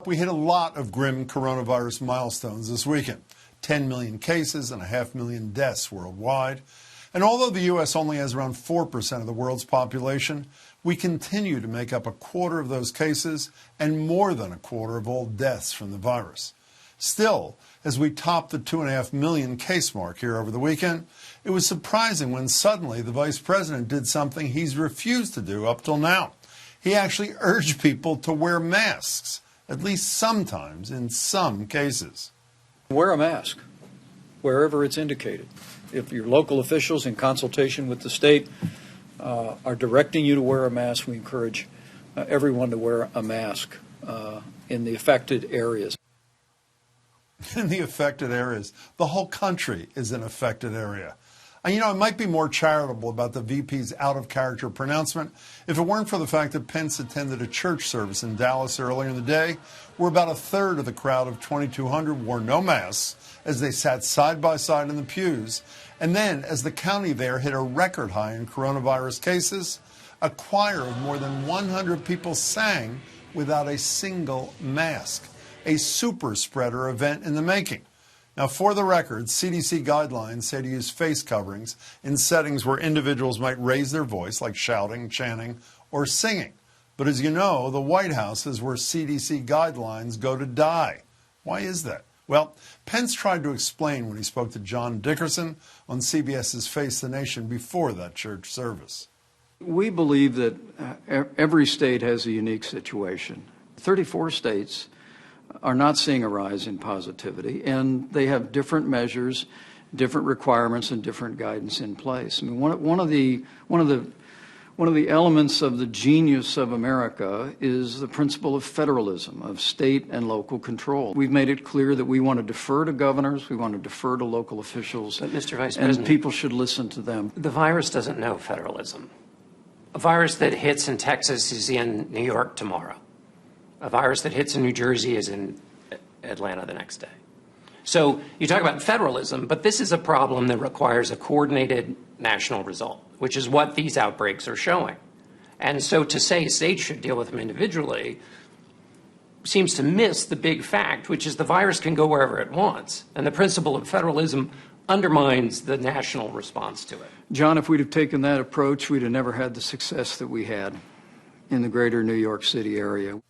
We hit a lot of grim coronavirus milestones this weekend. 10 million cases and 500,000 deaths worldwide. And although the U.S. only has around 4% of the world's population, we continue to make up a quarter of those cases and more than a quarter of all deaths from the virus. Still, as we topped the 2.5 million case mark here over the weekend, it was surprising when suddenly the vice president did something he's refused to do up till now. He actually urged people to wear masks, at least sometimes in some cases. Wear a mask wherever it's indicated. If your local officials in consultation with the state are directing you to wear a mask, we encourage everyone to wear a mask in the affected areas. In the affected areas. The whole country is an affected area. And it might be more charitable about the VP's out-of-character pronouncement if it weren't for the fact that Pence attended a church service in Dallas earlier in the day, where about a third of the crowd of 2,200 wore no masks as they sat side by side in the pews. And then, as the county there hit a record high in coronavirus cases, a choir of more than 100 people sang without a single mask. A super spreader event in the making. Now, for the record, CDC guidelines say to use face coverings in settings where individuals might raise their voice, like shouting, chanting, or singing. But as you know, the White House is where CDC guidelines go to die. Why is that? Well, Pence tried to explain when he spoke to John Dickerson on CBS's Face the Nation before that church service. We believe that every state has a unique situation. 34 states are not seeing a rise in positivity, and they have different measures, different requirements, and different guidance in place. I mean, one of the elements of the genius of America is the principle of federalism, of state and local control. We've made it clear that we want to defer to governors, we want to defer to local officials, but Mr. Vice President, and people should listen to them. The virus doesn't know federalism. A virus that hits in Texas is in New York tomorrow. A virus that hits in New Jersey is in Atlanta the next day. So you talk about federalism, but this is a problem that requires a coordinated national result, which is what these outbreaks are showing. And so to say states should deal with them individually seems to miss the big fact, which is the virus can go wherever it wants. And the principle of federalism undermines the national response to it. John, if we'd have taken that approach, we'd have never had the success that we had in the greater New York City area.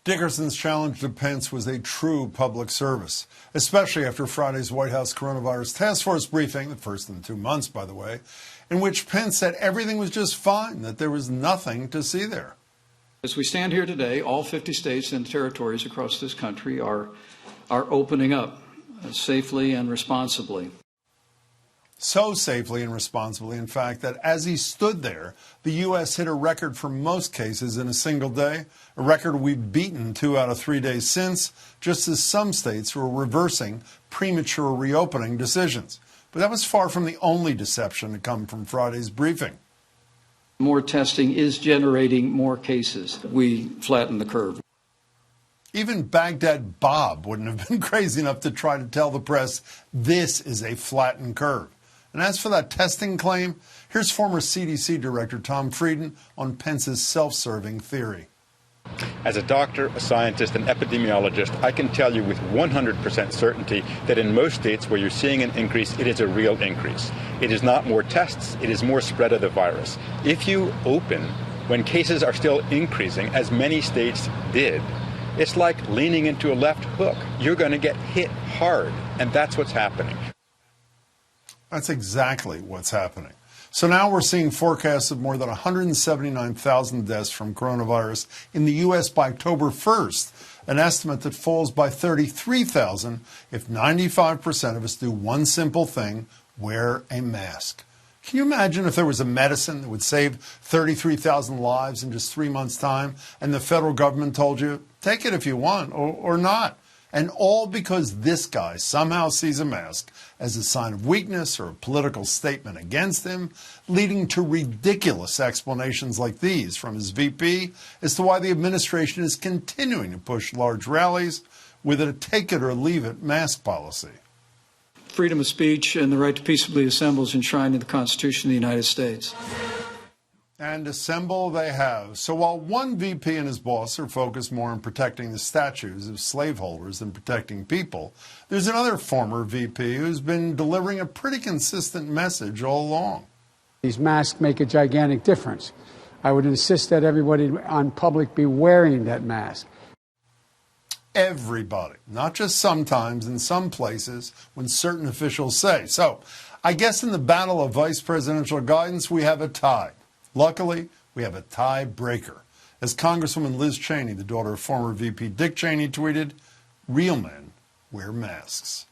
Dickerson's challenge to Pence was a true public service, especially after Friday's White House coronavirus task force briefing, the first in 2 months, by the way, in which Pence said everything was just fine, that there was nothing to see there. As we stand here today, all 50 states and territories across this country are opening up safely and responsibly. So safely and responsibly, in fact, that as he stood there, the U.S. hit a record for most cases in a single day, a record we've beaten 2 out of 3 days since, just as some states were reversing premature reopening decisions. But that was far from the only deception to come from Friday's briefing. More testing is generating more cases. We flattened the curve. Even Baghdad Bob wouldn't have been crazy enough to try to tell the press this is a flattened curve. And as for that testing claim, here's former CDC Director Tom Frieden on Pence's self-serving theory. As a doctor, a scientist, an epidemiologist, I can tell you with 100% certainty that in most states where you're seeing an increase, it is a real increase. It is not more tests, it is more spread of the virus. If you open when cases are still increasing, as many states did, it's like leaning into a left hook. You're going to get hit hard, and that's what's happening. That's exactly what's happening. So now we're seeing forecasts of more than 179,000 deaths from coronavirus in the U.S. by October 1st, an estimate that falls by 33,000 if 95% of us do one simple thing, wear a mask. Can you imagine if there was a medicine that would save 33,000 lives in just 3 months' time, and the federal government told you, take it if you want or not? And all because this guy somehow sees a mask as a sign of weakness or a political statement against him, leading to ridiculous explanations like these from his VP as to why the administration is continuing to push large rallies with a take-it-or-leave-it mask policy. Freedom of speech and the right to peaceably assemble is enshrined in the Constitution of the United States. And assemble they have. So while one VP and his boss are focused more on protecting the statues of slaveholders than protecting people, there's another former VP who's been delivering a pretty consistent message all along. These masks make a gigantic difference. I would insist that everybody on public be wearing that mask. Everybody, not just sometimes in some places when certain officials say. So I guess in the battle of vice presidential guidance, we have a tie. Luckily, we have a tiebreaker. As Congresswoman Liz Cheney, the daughter of former VP Dick Cheney, tweeted, "Real men wear masks."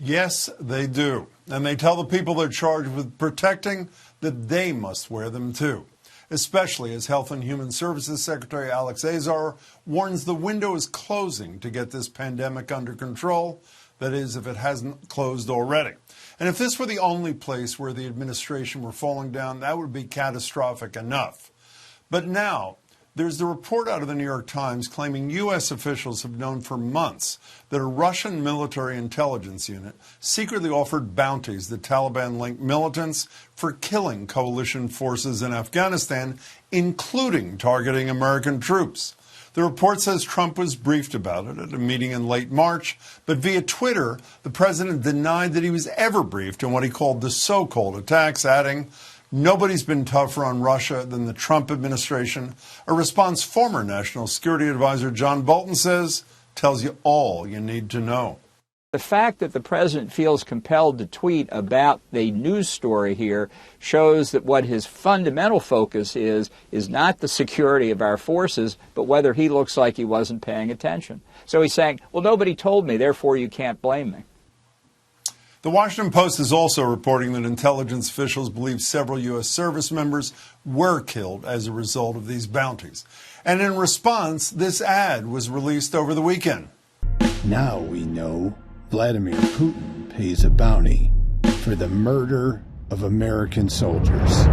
Yes, they do. And they tell the people they're charged with protecting that they must wear them too. Especially as Health and Human Services Secretary Alex Azar warns the window is closing to get this pandemic under control. That is, if it hasn't closed already. And if this were the only place where the administration were falling down, that would be catastrophic enough. But now, there's the report out of the New York Times claiming U.S. officials have known for months that a Russian military intelligence unit secretly offered bounties to Taliban-linked militants for killing coalition forces in Afghanistan, including targeting American troops. The report says Trump was briefed about it at a meeting in late March, but via Twitter, the president denied that he was ever briefed on what he called the so-called attacks, adding, "Nobody's been tougher on Russia than the Trump administration," a response former National Security Advisor John Bolton says tells you all you need to know. The fact that the president feels compelled to tweet about the news story here shows that what his fundamental focus is not the security of our forces, but whether he looks like he wasn't paying attention. So he's saying, well, nobody told me, therefore you can't blame me. The Washington Post is also reporting that intelligence officials believe several U.S. service members were killed as a result of these bounties. And in response, this ad was released over the weekend. Now we know Vladimir Putin pays a bounty for the murder of American soldiers.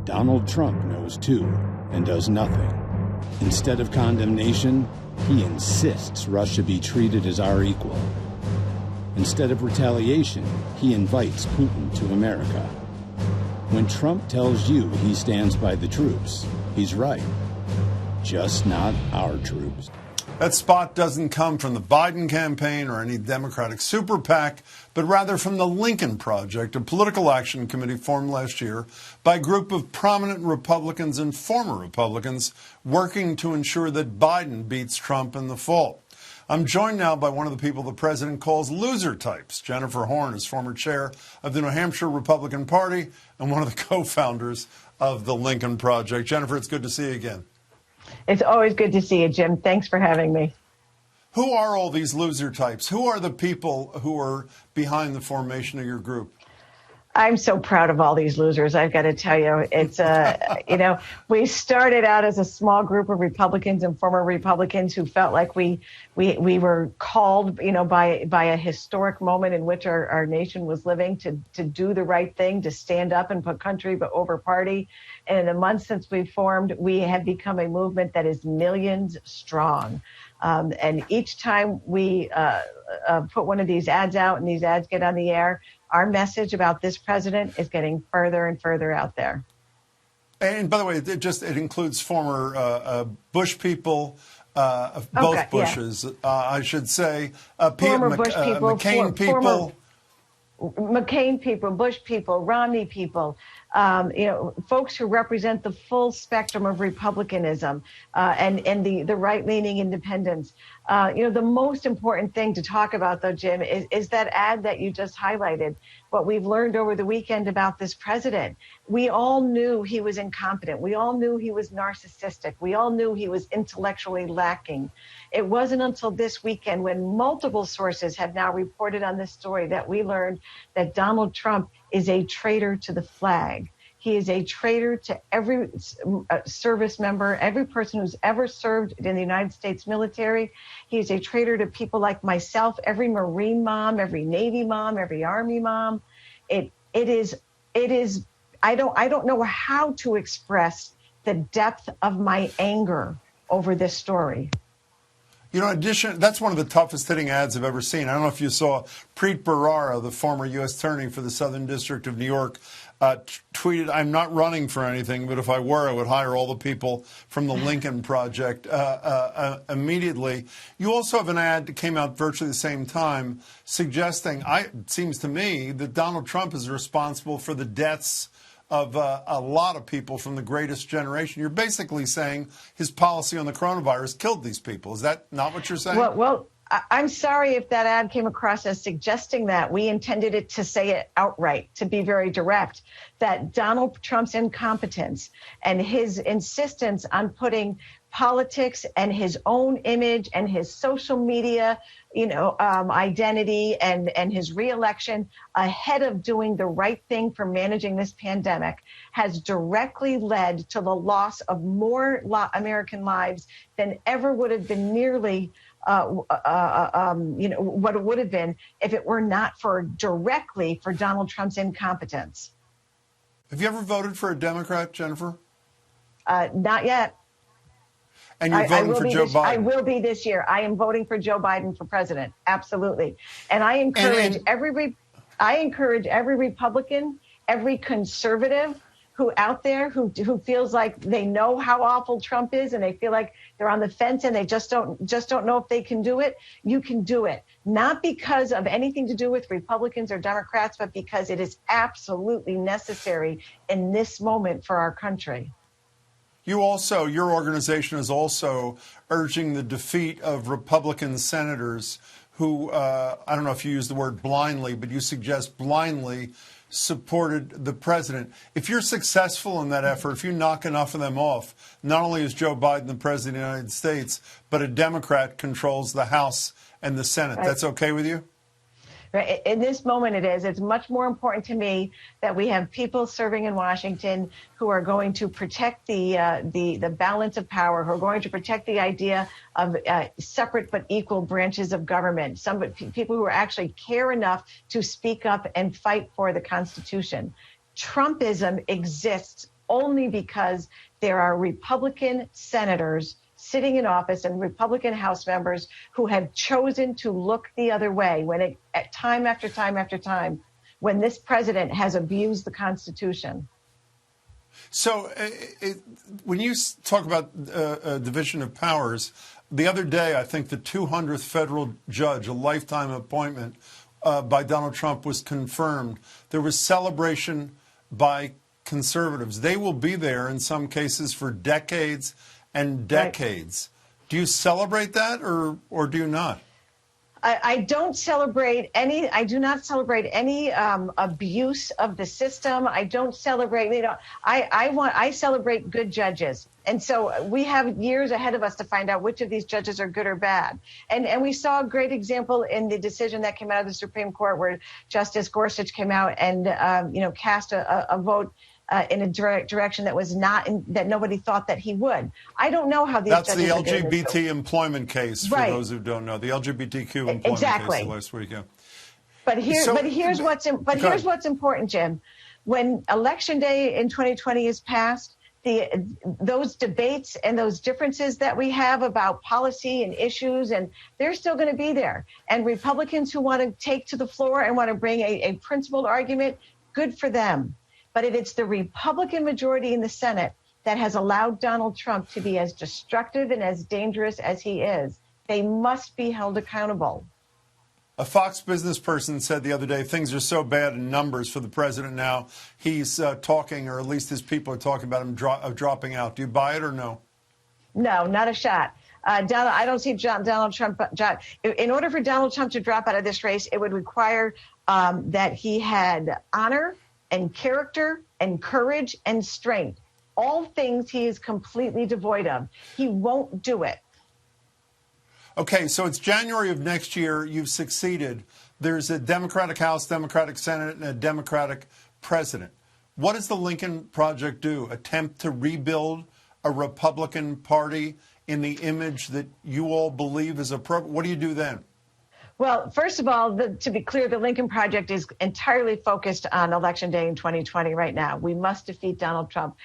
Donald Trump knows too and does nothing. Instead of condemnation, he insists Russia be treated as our equal. Instead of retaliation, he invites Putin to America. When Trump tells you he stands by the troops, he's right. Just not our troops. That spot doesn't come from the Biden campaign or any Democratic super PAC, but rather from the Lincoln Project, a political action committee formed last year by a group of prominent Republicans and former Republicans working to ensure that Biden beats Trump in the fall. I'm joined now by one of the people the president calls loser types. Jennifer Horn is former chair of the New Hampshire Republican Party and one of the co-founders of the Lincoln Project. Jennifer, it's good to see you again. It's always good to see you, Jim. Thanks for having me. Who are all these loser types? Who are the people who are behind the formation of your group? I'm so proud of all these losers. I've got to tell you, it's, we started out as a small group of Republicans and former Republicans who felt like we were called, by a historic moment in which our nation was living to do the right thing, to stand up and put country over party. And in the months since we formed, we have become a movement that is millions strong. And each time we put one of these ads out and these ads get on the air, our message about this president is getting further and further out there. And by the way, it includes former Bush people, both Bushes, yeah. I should say, former Bush people, McCain people. McCain people, Bush people, Romney people, folks who represent the full spectrum of republicanism and the right-leaning independents. The most important thing to talk about, though, Jim, is that ad that you just highlighted. What we've learned over the weekend about this president. We all knew he was incompetent. We all knew he was narcissistic. We all knew he was intellectually lacking. It wasn't until this weekend, when multiple sources have now reported on this story, that we learned that Donald Trump is a traitor to the flag. He is a traitor to every service member, every person who's ever served in the United States military. He is a traitor to people like myself, every Marine mom, every Navy mom, every Army mom. It is. I don't know how to express the depth of my anger over this story. You know, in addition, that's one of the toughest hitting ads I've ever seen. I don't know if you saw Preet Bharara, the former U.S. Attorney for the Southern District of New York, tweeted, "I'm not running for anything, but if I were, I would hire all the people from the Lincoln Project immediately." You also have an ad that came out virtually the same time suggesting, it seems to me, that Donald Trump is responsible for the deaths of a lot of people from the greatest generation. You're basically saying his policy on the coronavirus killed these people. Is that not what you're saying? Well, I'm sorry if that ad came across as suggesting that. We intended it to say it outright, to be very direct, that Donald Trump's incompetence and his insistence on putting politics and his own image and his social media, identity and his reelection ahead of doing the right thing for managing this pandemic has directly led to the loss of more American lives than ever would have been nearly what it would have been if it were not directly for Donald Trump's incompetence. Have you ever voted for a Democrat, Jennifer? Not yet. And you're voting for Joe Biden? I will be this year. I am voting for Joe Biden for president. Absolutely. And I encourage every Republican, every conservative who out there who feels like they know how awful Trump is and they feel like they're on the fence and they just don't know if they can do it. You can do it. Not because of anything to do with Republicans or Democrats, but because it is absolutely necessary in this moment for our country. Your organization is also urging the defeat of Republican senators who, I don't know if you use the word blindly, but you suggest blindly supported the president. If you're successful in that effort, if you knock enough of them off, not only is Joe Biden the president of the United States, but a Democrat controls the House and the Senate. Right. That's okay with you? Right. In this moment, it is. It's much more important to me that we have people serving in Washington who are going to protect the balance of power, who are going to protect the idea of separate but equal branches of government. Some people who actually care enough to speak up and fight for the Constitution. Trumpism exists only because there are Republican senators sitting in office and Republican House members who have chosen to look the other way when time after time after time, when this president has abused the Constitution. So when you talk about division of powers, the other day, I think the 200th federal judge, a lifetime appointment by Donald Trump, was confirmed. There was celebration by conservatives. They will be there in some cases for decades and decades. Right. Do you celebrate that or do you not? I don't celebrate any. I do not celebrate any abuse of the system. I don't celebrate. I celebrate good judges, and so we have years ahead of us to find out which of these judges are good or bad. And we saw a great example in the decision that came out of the Supreme Court, where Justice Gorsuch came out and cast a vote in a direction that was that nobody thought that he would. I don't know how these judges. That's the LGBT employment case, for those who don't know. The LGBTQ employment case last week. Yeah. But here's what's important, Jim. When Election Day in 2020 is passed, those debates and those differences that we have about policy and issues, and they're still going to be there. And Republicans who want to take to the floor and want to bring a principled argument, good for them. But it's the Republican majority in the Senate that has allowed Donald Trump to be as destructive and as dangerous as he is. They must be held accountable. A Fox business person said the other day, things are so bad in numbers for the president now, he's talking, or at least his people are talking about him dropping out. Do you buy it or no? No, not a shot. I don't see Donald Trump. In order for Donald Trump to drop out of this race, it would require that he had honor and character and courage and strength, all things he is completely devoid of. He won't do it. Okay, so it's January of next year. You've succeeded. There's a Democratic House, Democratic Senate, and a Democratic president. What does the Lincoln Project do? Attempt to rebuild a Republican Party in the image that you all believe is appropriate? What do you do then? Well, first of all, to be clear, the Lincoln Project is entirely focused on Election Day in 2020 right now. We must defeat Donald Trump.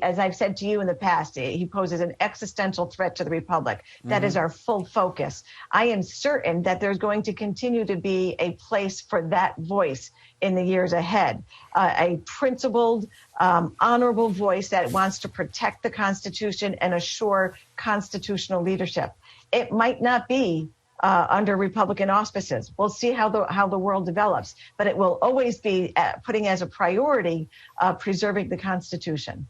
As I've said to you in the past, he poses an existential threat to the Republic. That is our full focus. I am certain that there's going to continue to be a place for that voice in the years ahead, a principled, honorable voice that wants to protect the Constitution and assure constitutional leadership. It might not be under Republican auspices. We'll see how the world develops, but it will always be putting as a priority preserving the Constitution.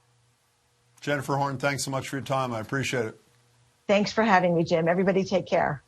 Jennifer Horn, thanks so much for your time. I appreciate it. Thanks for having me, Jim. Everybody take care.